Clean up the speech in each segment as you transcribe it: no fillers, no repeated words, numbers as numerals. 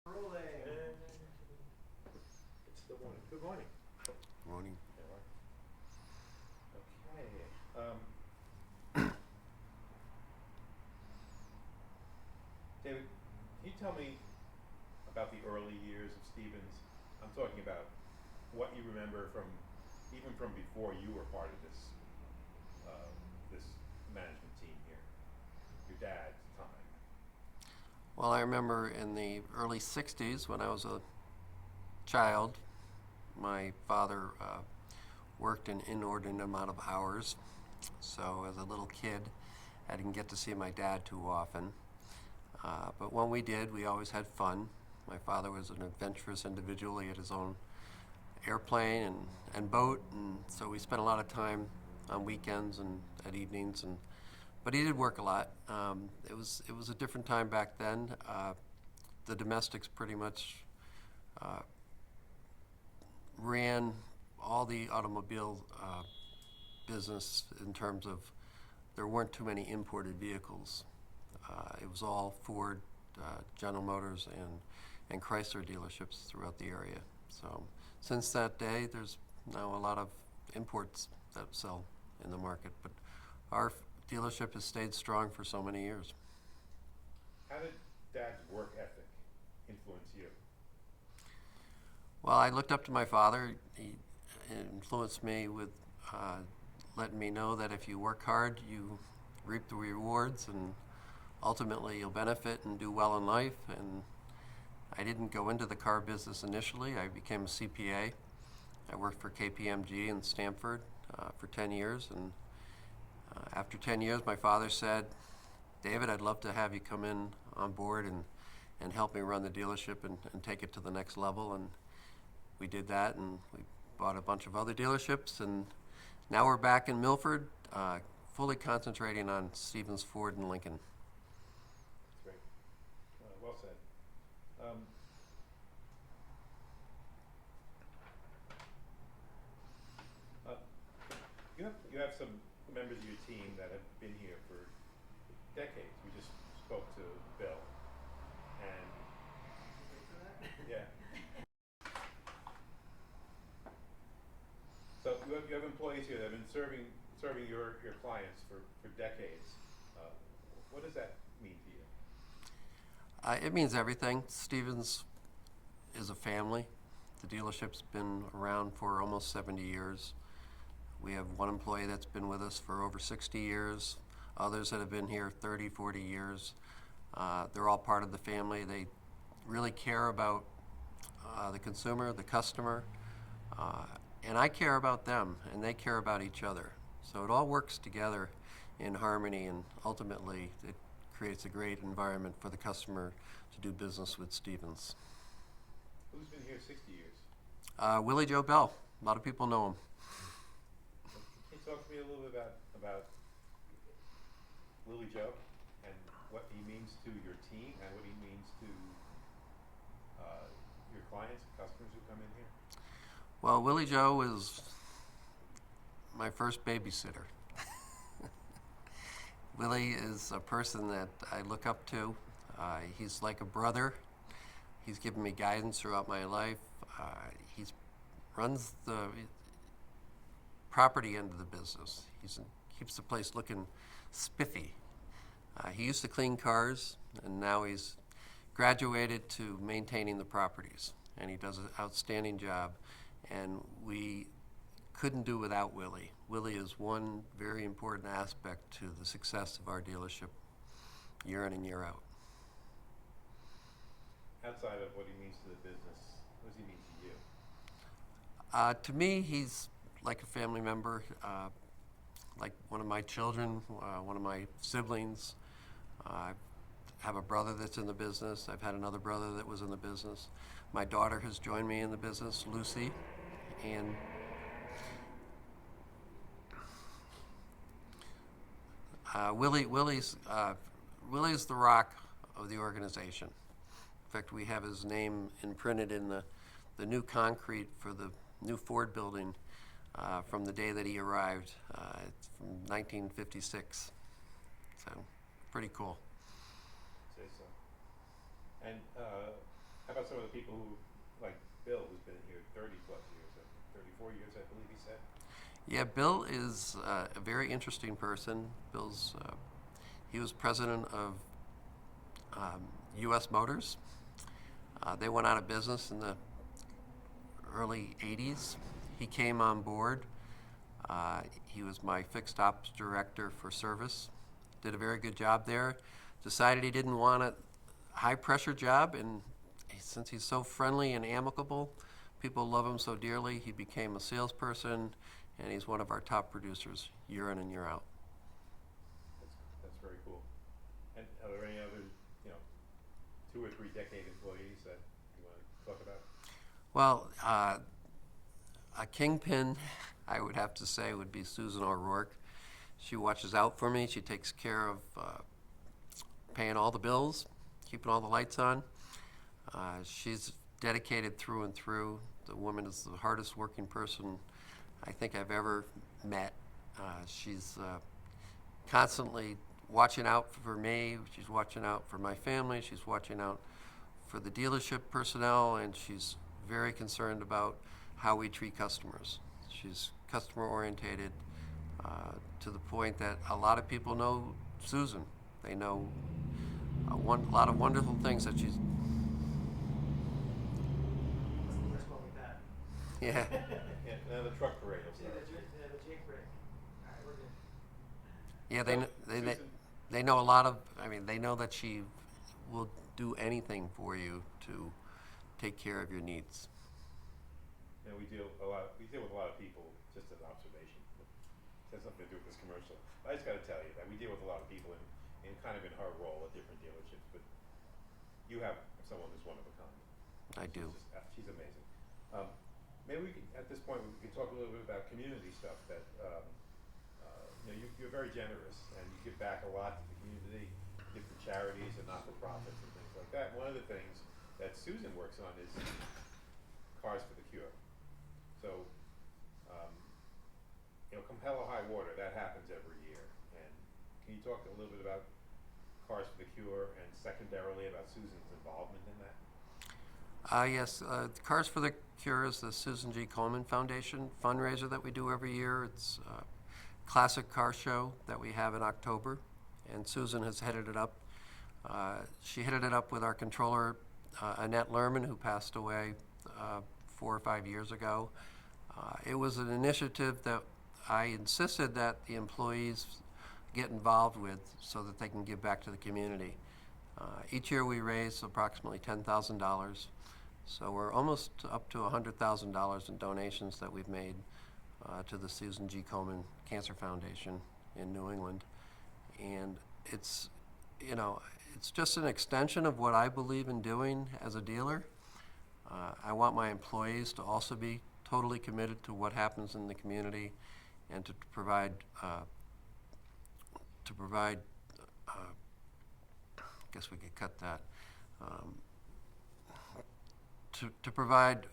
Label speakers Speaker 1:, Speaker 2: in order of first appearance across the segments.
Speaker 1: Rolling.
Speaker 2: It's the morning. Good morning.
Speaker 3: Morning.
Speaker 2: Okay. David, can you tell me about the early years of Stevens? I'm talking about what you remember from, even from before you were part of this management team here. Your dad's time.
Speaker 3: Well, I remember in the early 60s when I was a child, my father worked an inordinate amount of hours. So as a little kid, I didn't get to see my dad too often. But when we did, we always had fun. My father was an adventurous individual. He had his own airplane and boat, and so we spent a lot of time on weekends and at evenings. But he did work a lot. It was a different time back then. The domestics pretty much ran all the automobile business in terms of there weren't too many imported vehicles. It was all Ford, General Motors, and Chrysler dealerships throughout the area. So since that day, there's now a lot of imports that sell in the market. But our dealership has stayed strong for so many years.
Speaker 2: How did Dad's work ethic influence you?
Speaker 3: Well, I looked up to my father. He influenced me with letting me know that if you work hard, you reap the rewards, and ultimately you'll benefit and do well in life. And I didn't go into the car business initially. I became a CPA. I worked for KPMG in Stamford for 10 years, and after 10 years, my father said, David, I'd love to have you come in on board and help me run the dealership and take it to the next level. And we did that, and we bought a bunch of other dealerships, and now we're back in Milford, fully concentrating on Stevens, Ford, and Lincoln.
Speaker 2: That's great. Well said. Uh, you have some members of your team that have been here for decades. We just spoke to Bill, and yeah. So you have employees here that have been serving your clients for decades. What does that mean to you?
Speaker 3: It means everything. Stevens is a family. The dealership's been around for almost 70 years. We have one employee that's been with us for over 60 years, others that have been here 30, 40 years. They're all part of the family. They really care about the consumer, the customer, and I care about them, and they care about each other. So it all works together in harmony, and ultimately it creates a great environment for the customer to do business with Stevens.
Speaker 2: Who's been here 60 years?
Speaker 3: Willie Joe Bell. A lot of people know him.
Speaker 2: Can you talk to me a little bit about Willie Joe and what he means to your team and what he means to your clients and customers who come in here?
Speaker 3: Well, Willie Joe is my first babysitter. Willie is a person that I look up to. He's like a brother. He's given me guidance throughout my life. He runs the property end of the business. He keeps the place looking spiffy. He used to clean cars, and now he's graduated to maintaining the properties, and he does an outstanding job. And we couldn't do without Willie. Willie is one very important aspect to the success of our dealership year in and year out.
Speaker 2: Outside of what he means to the business, what does he mean to you?
Speaker 3: To me, he's like a family member, like one of my children, one of my siblings. I have a brother that's in the business. I've had another brother that was in the business. My daughter has joined me in the business, Lucy, and Willie's the rock of the organization. In fact, we have his name imprinted in the new concrete for the new Ford building from the day that he arrived. It's from 1956. So, pretty cool.
Speaker 2: Say so. And how about some of the people who, like Bill, who's been here 30 plus years, 34 years, I believe he said.
Speaker 3: Yeah, Bill is a very interesting person. He was president of U.S. Motors. They went out of business in the early 80s. He came on board. He was my fixed ops director for service. Did a very good job there. Decided he didn't want a high pressure job, and since he's so friendly and amicable, people love him so dearly, he became a salesperson, and he's one of our top producers year in and year out.
Speaker 2: That's very cool. And are there any other, 2 or 3 decade employees that you want to talk about?
Speaker 3: Well, a kingpin, I would have to say, would be Susan ORourke. She watches out for me. She takes care of paying all the bills, keeping all the lights on. She's dedicated through and through. The woman is the hardest working person I think I've ever met. She's constantly watching out for me. She's watching out for my family. She's watching out for the dealership personnel, and she's very concerned about how we treat customers. She's customer orientated to the point that a lot of people know Susan. They know a lot of wonderful things that she's. Yeah.
Speaker 2: Yeah, now the truck parade will start.
Speaker 1: The Jake break. All right, we're good.
Speaker 3: Yeah,
Speaker 2: Susan,
Speaker 3: they know a lot of. I mean, they know that she will do anything for you to take care of your needs.
Speaker 2: we deal with a lot of people, just as an observation. It has something to do with this commercial. I just got to tell you that we deal with a lot of people in kind of in her role at different dealerships, but you have someone who's one of a kind.
Speaker 3: I do.
Speaker 2: She's amazing. Maybe we can, at this point, we can talk a little bit about community stuff. That you're very generous and you give back a lot to the community, give to charities and not-for-profits and things like that. One of the things that Susan works on is Cars for the Cure. So, come hell or high water, that happens every year. And can you talk a little bit about Cars for the Cure and secondarily about Susan's involvement in that?
Speaker 3: Yes, Cars for the Cure is the Susan G. Komen Foundation fundraiser that we do every year. It's a classic car show that we have in October, and Susan has headed it up. She headed it up with our controller, Annette Lerman, who passed away 4 or 5 years ago. It was an initiative that I insisted that the employees get involved with so that they can give back to the community. Each year we raise approximately $10,000. So we're almost up to $100,000 in donations that we've made to the Susan G. Komen Cancer Foundation in New England. And it's just an extension of what I believe in doing as a dealer. I want my employees to also be totally committed to what happens in the community and to provide I guess we could cut that. To provide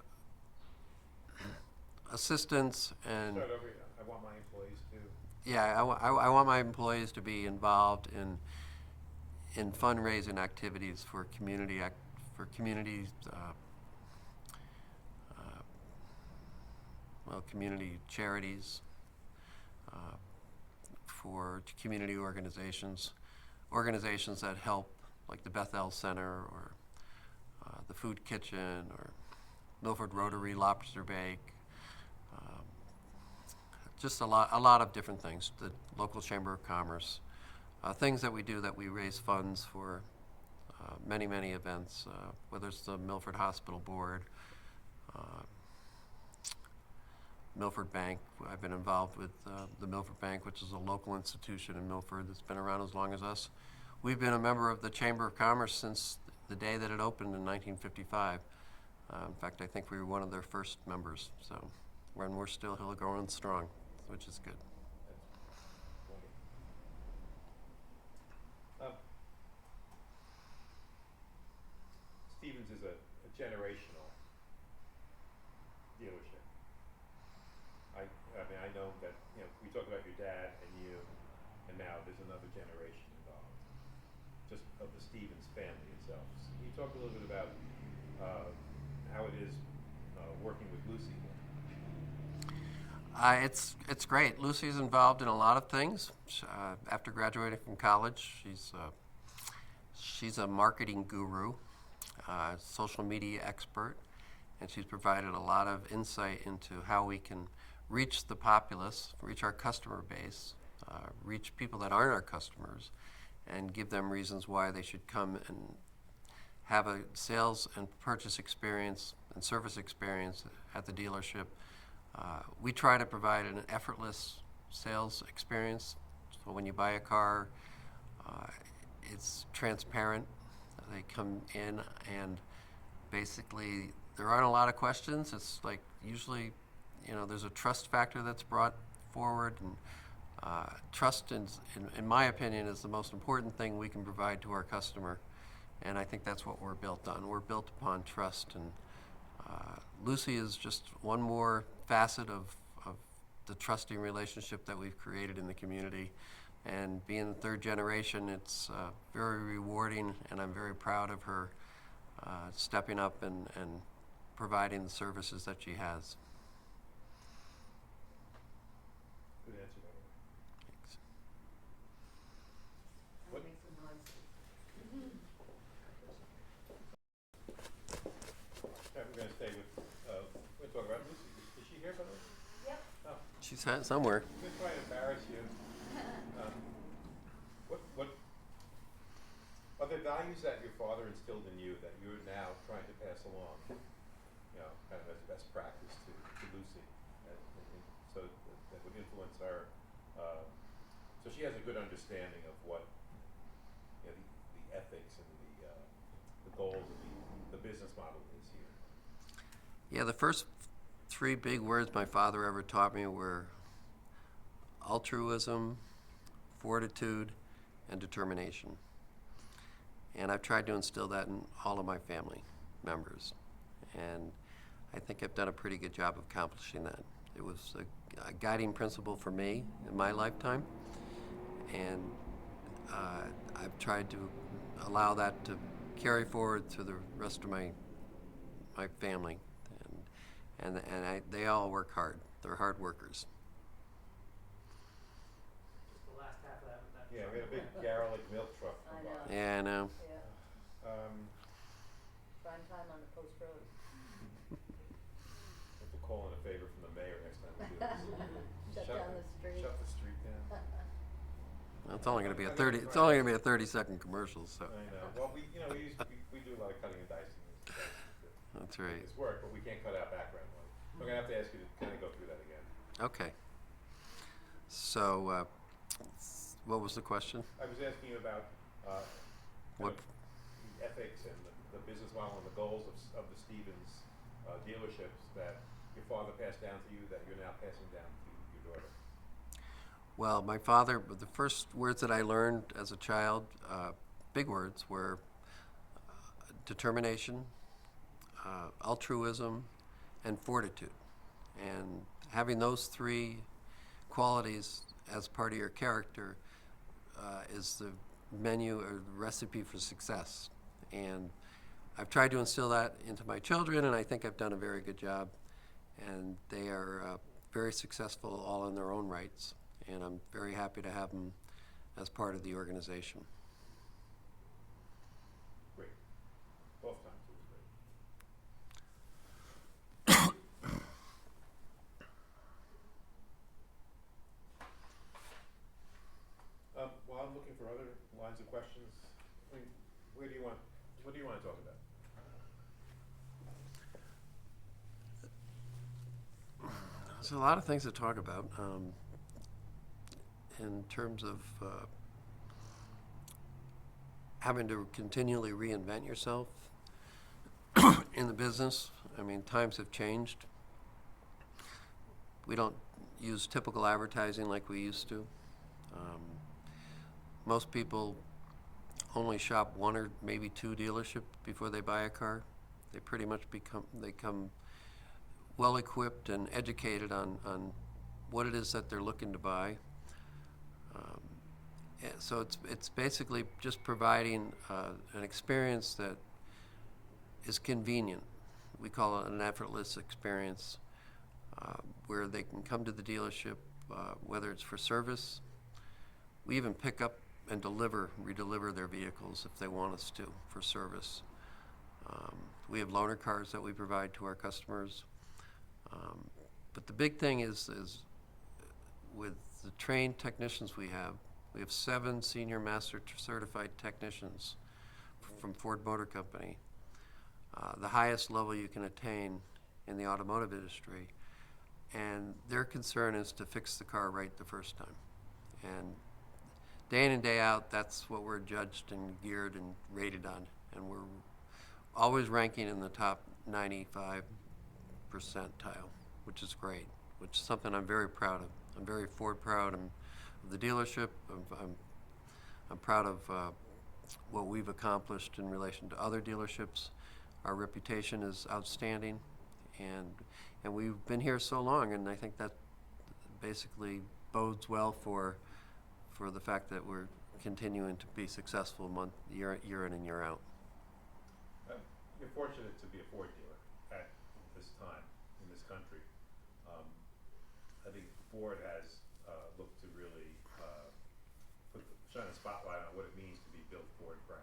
Speaker 3: assistance and
Speaker 2: Start over. I want my employees to.
Speaker 3: yeah, I want my employees to be involved in fundraising activities for communities, community charities, for community organizations that help, like the Bethel Center or the Food Kitchen or Milford Rotary Lobster Bake, just a lot of different things. The local Chamber of Commerce, things that we do that we raise funds for many events, whether it's the Milford Hospital Board, Milford Bank. I've been involved with the Milford Bank, which is a local institution in Milford that's been around as long as us. We've been a member of the Chamber of Commerce since the day that it opened in 1955. In fact, I think we were one of their first members. So we're still growing strong, which is good.
Speaker 2: Stevens is a generational dealership. I know that we talk about your dad and you, and now there's another generation involved, just of the Stevens family itself. So can you talk a little bit about
Speaker 3: It's great. Lucy's involved in a lot of things. After graduating from college, she's a marketing guru, social media expert, and she's provided a lot of insight into how we can reach the populace, reach our customer base, reach people that aren't our customers, and give them reasons why they should come and have a sales and purchase experience and service experience at the dealership. We try to provide an effortless sales experience. So when you buy a car, it's transparent. They come in and basically there aren't a lot of questions. It's like usually, there's a trust factor that's brought forward, and trust, in my opinion, is the most important thing we can provide to our customer. And I think that's what we're built on. We're built upon trust, and Lucy is just one more facet of the trusting relationship that we've created in the community. And being the third generation, it's very rewarding, and I'm very proud of her stepping up and providing the services that she has.
Speaker 2: Good answer, by the way.
Speaker 3: Thanks.
Speaker 2: What? Yeah, we're going to stay with, we're talking about Lucy. Is she here, by the way?
Speaker 4: Yep.
Speaker 2: Oh,
Speaker 3: She's somewhere.
Speaker 2: I'm going to try to embarrass you. What are the values that your father instilled in you that you're now trying to pass along, kind of as best practice to Lucy, and so that would influence her, so she has a good understanding of what the ethics and the goals of the business model is here?
Speaker 3: Yeah, the first three big words my father ever taught me were altruism, fortitude, and determination. And I've tried to instill that in all of my family members. And I think I've done a pretty good job of accomplishing that. It was a guiding principle for me in my lifetime. And I've tried to allow that to carry forward to the rest of my family. And they all work hard. They're hard workers.
Speaker 1: Just the last half of that.
Speaker 2: Yeah, we had a big garlic milk truck.
Speaker 4: I know.
Speaker 3: Yeah, I know.
Speaker 4: Yeah. Prime time on the post road.
Speaker 2: Have to call in a favor from the mayor next time we do this.
Speaker 4: Shut down the street.
Speaker 2: Shut the street down.
Speaker 3: Well, it's only going to be a 30. It's only going to be a 30-second commercial. So.
Speaker 2: I know. Well, we do a lot of cutting and dicing.
Speaker 3: That's right.
Speaker 2: It's work, but we can't cut out background noise. I'm gonna have to ask you to kind of go through that again.
Speaker 3: Okay. So, what was the question?
Speaker 2: I was asking you about
Speaker 3: What?
Speaker 2: the ethics and the business model and the goals of the Stevens dealerships that your father passed down to you that you're now passing down to your daughter.
Speaker 3: Well, my father, the first words that I learned as a child, big words, were determination, altruism, and fortitude. And having those three qualities as part of your character is the menu or the recipe for success. And I've tried to instill that into my children, and I think I've done a very good job. And they are very successful all in their own rights. And I'm very happy to have them as part of the organization.
Speaker 2: Great. Both times it was great. While I'm looking for other lines of questions, I mean, what do you want to talk about?
Speaker 3: There's a lot of things to talk about in terms of having to continually reinvent yourself in the business. I mean, times have changed. We don't use typical advertising like we used to. Most people only shop one or maybe two dealerships before they buy a car. They pretty much become well equipped and educated on what it is that they're looking to buy. So it's basically just providing an experience that is convenient. We call it an effortless experience. where they can come to the dealership, whether it's for service. We even pick up and redeliver their vehicles if they want us to for service. We have loaner cars that we provide to our customers. But the big thing is with the trained technicians we have 7 senior master certified technicians from Ford Motor Company, the highest level you can attain in the automotive industry. And their concern is to fix the car right the first time. And day in and day out, that's what we're judged and geared and rated on. And we're always ranking in the top 95 percentile, which is great, which is something I'm very proud of. I'm very Ford proud of the dealership. I'm proud of what we've accomplished in relation to other dealerships. Our reputation is outstanding, and we've been here so long, and I think that basically bodes well for the fact that we're continuing to be successful year in and year out.
Speaker 2: You're fortunate to be a Ford dealer at this time in this country. I think Ford has looked to really shine a spotlight on what it means to be built Ford proud.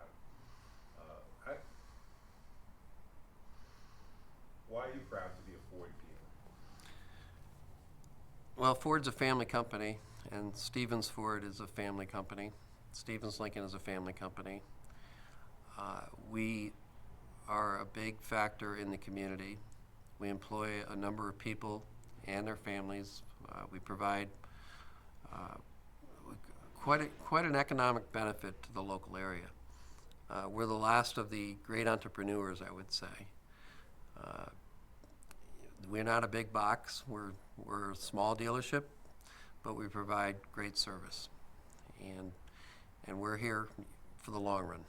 Speaker 2: Why are you proud to be a Ford dealer?
Speaker 3: Well, Ford's a family company, and Stevens Ford is a family company. Stevens Lincoln is a family company. We are a big factor in the community. We employ a number of people and their families. We provide quite an economic benefit to the local area. We're the last of the great entrepreneurs, I would say. We're not a big box. We're a small dealership, but we provide great service, and we're here for the long run.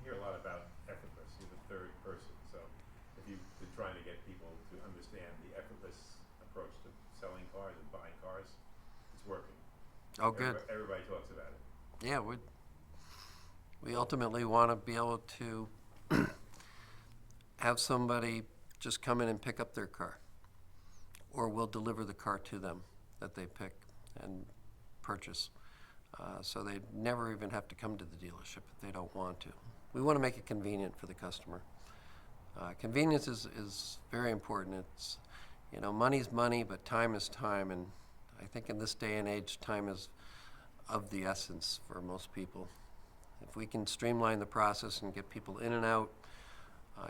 Speaker 2: I hear a lot about effortless. You're the third person, so if you've been trying to get people to understand the effortless approach to selling cars and buying cars, it's working.
Speaker 3: Oh, good.
Speaker 2: Everybody talks about it.
Speaker 3: Yeah, we ultimately want to be able to have somebody just come in and pick up their car, or we'll deliver the car to them that they pick and purchase. So they never even have to come to the dealership if they don't want to. We want to make it convenient for the customer. Convenience is very important. It's, money's money, but time is time, and I think in this day and age, time is of the essence for most people. If we can streamline the process and get people in and out,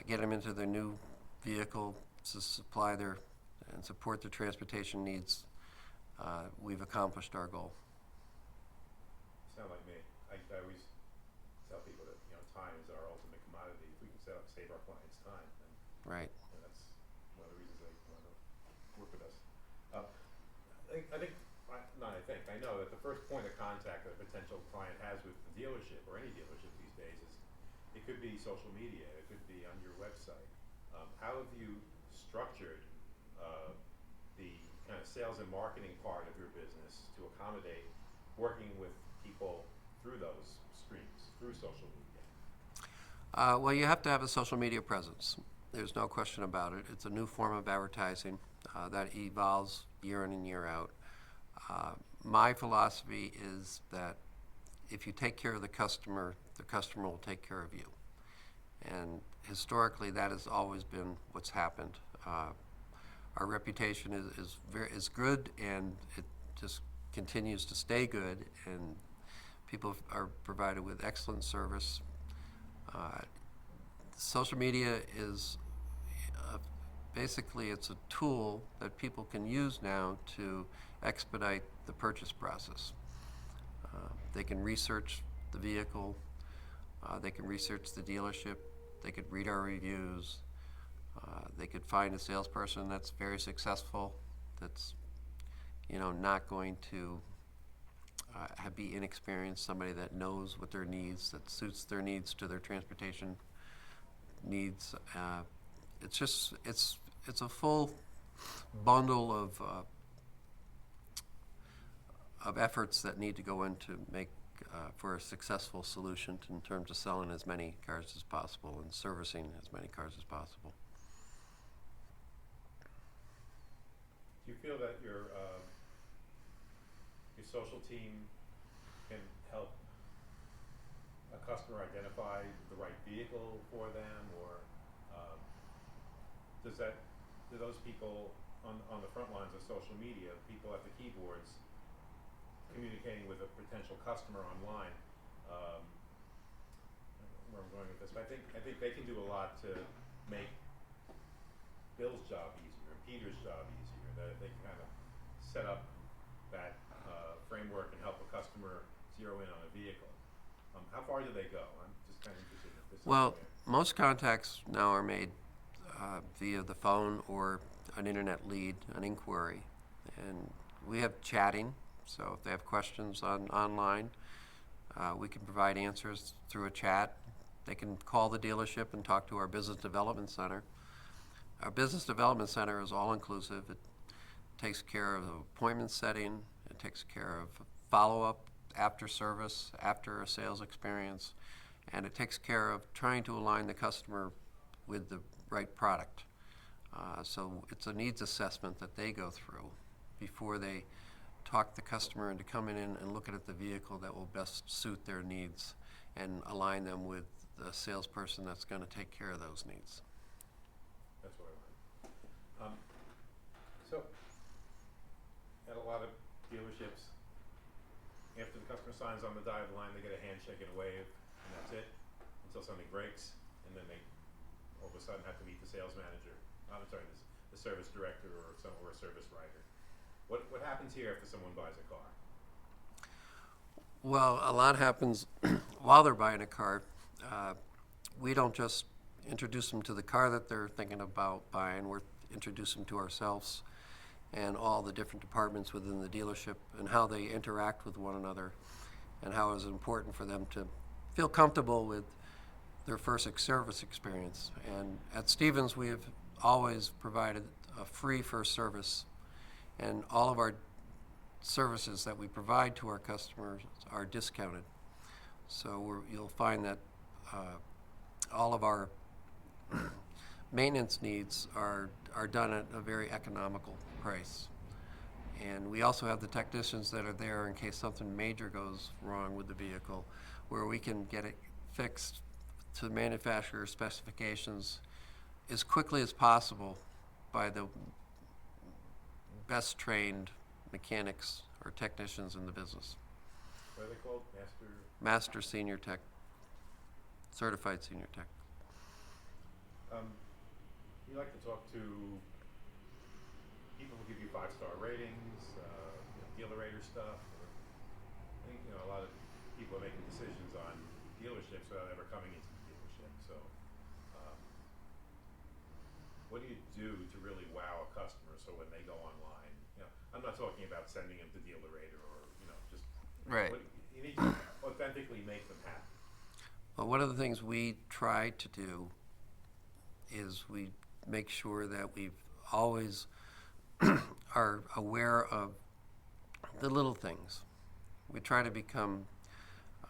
Speaker 3: get them into their new vehicle to supply and support their transportation needs, we've accomplished our goal.
Speaker 2: Sound like me. I always tell people that time is our ultimate commodity. If we can save our clients time, then
Speaker 3: Right.
Speaker 2: That's one of the reasons they want to work with us. I know that the first point of contact that a potential client has with the dealership or any dealership these days is it could be social media, it could be on your website. How have you structured the kind of sales and marketing part of your business to accommodate working with people through those streams, through social media?
Speaker 3: Well, you have to have a social media presence. There's no question about it. It's a new form of advertising that evolves year in and year out. My philosophy is that if you take care of the customer will take care of you. And historically, that has always been what's happened. Our reputation is good, and it just continues to stay good, and people are provided with excellent service. Social media is basically it's a tool that people can use now to expedite the purchase process. They can research the vehicle, they can research the dealership, they could read our reviews, they could find a salesperson that's very successful, that's not going to be inexperienced, somebody that knows what their needs, that suits their needs to their transportation needs. It's a full bundle of efforts that need to go in to make for a successful solution in terms of selling as many cars as possible and servicing as many cars as possible.
Speaker 2: Do you feel that your social team can help a customer identify the right vehicle for them, or do those people on the front lines of social media, people at the keyboards communicating with a potential customer online, where I'm going with this, but I think they can do a lot to make Bill's job easier, Peter's job easier, that they can kind of set up that framework and help a customer zero in on a vehicle. How far do they go? I'm just kind of interested in this.
Speaker 3: Well, most contacts now are made via the phone or an internet lead, an inquiry. And we have chatting, so if they have questions online, we can provide answers through a chat. They can call the dealership and talk to our business development center. Our business development center is all-inclusive. It takes care of appointment setting. It takes care of follow-up after service, after a sales experience, and it takes care of trying to align the customer with the right product. So it's a needs assessment that they go through before they talk the customer into coming in and looking at the vehicle that will best suit their needs and align them with the salesperson that's going to take care of those needs.
Speaker 2: That's what I want. So, at a lot of dealerships, after the customer signs on the dotted line, they get a handshake and a wave, and that's it, until something breaks, and then they all of a sudden have to meet the sales manager. The service director or a service writer. What happens here after someone buys a car?
Speaker 3: Well, a lot happens while they're buying a car. We don't just introduce them to the car that they're thinking about buying. We're introduce them to ourselves and all the different departments within the dealership and how they interact with one another and how it's important for them to feel comfortable with their first service experience. And at Stevens, we have always provided a free first service, and all of our services that we provide to our customers are discounted. So you'll find that all of our maintenance needs are done at a very economical price. And we also have the technicians that are there in case something major goes wrong with the vehicle, where we can get it fixed to manufacturer specifications as quickly as possible by the best trained mechanics or technicians in the business.
Speaker 2: What are they called?
Speaker 3: Master Senior Tech, Certified Senior Tech.
Speaker 2: You like to talk to people who give you 5-star ratings, dealer rater stuff. I think a lot of people are making decisions on dealerships without ever coming into the dealership. So, what do you do to really wow a customer so when they go online? I'm not talking about sending them to dealer rater or just
Speaker 3: Right.
Speaker 2: You need to authentically make them happy.
Speaker 3: Well, one of the things we try to do is we make sure that we always are aware of the little things. We try to become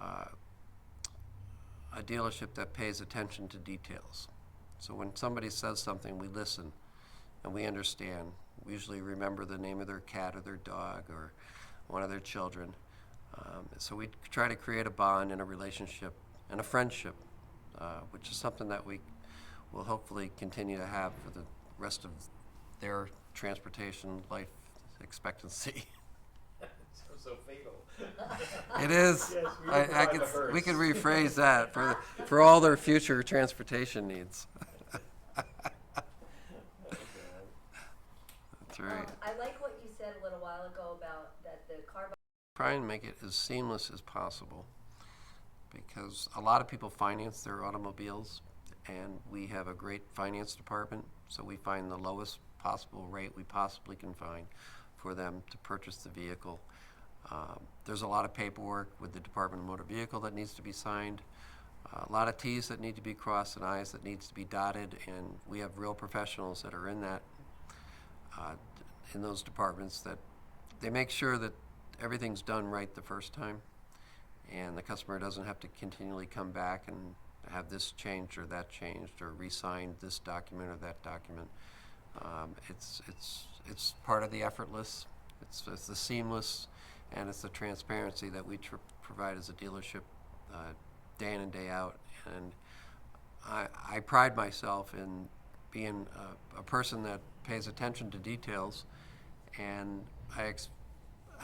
Speaker 3: a dealership that pays attention to details. So when somebody says something, we listen and we understand. We usually remember the name of their cat or their dog or one of their children. So we try to create a bond and a relationship and a friendship, which is something that we will hopefully continue to have for the rest of their transportation life expectancy.
Speaker 2: So fatal.
Speaker 3: It is.
Speaker 2: Yes,
Speaker 3: we could rephrase that for all their future transportation needs. That's right.
Speaker 4: I like what you said a little while ago about that the car.
Speaker 3: Try and make it as seamless as possible, because a lot of people finance their automobiles, and we have a great finance department, so we find the lowest possible rate we possibly can find for them to purchase the vehicle. There's a lot of paperwork with the Department of Motor Vehicle that needs to be signed, a lot of T's that need to be crossed and I's that needs to be dotted, and we have real professionals that are in that, in those departments, that they make sure that everything's done right the first time, and the customer doesn't have to continually come back and have this changed or that changed or re-signed this document or that document. It's part of the effortless. It's the seamless, and it's the transparency that we provide as a dealership day in and day out. And I pride myself in being a person that pays attention to details, and I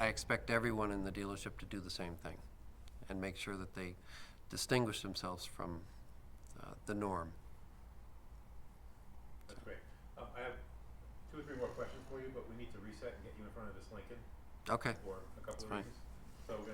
Speaker 3: expect everyone in the dealership to do the same thing and make sure that they distinguish themselves from the norm.
Speaker 2: That's great. I have 2 or 3 more questions for you, but we need to reset and get you in front of this Lincoln
Speaker 3: Okay.
Speaker 2: for a couple
Speaker 3: That's
Speaker 2: of
Speaker 3: fine.
Speaker 2: reasons. So we're going to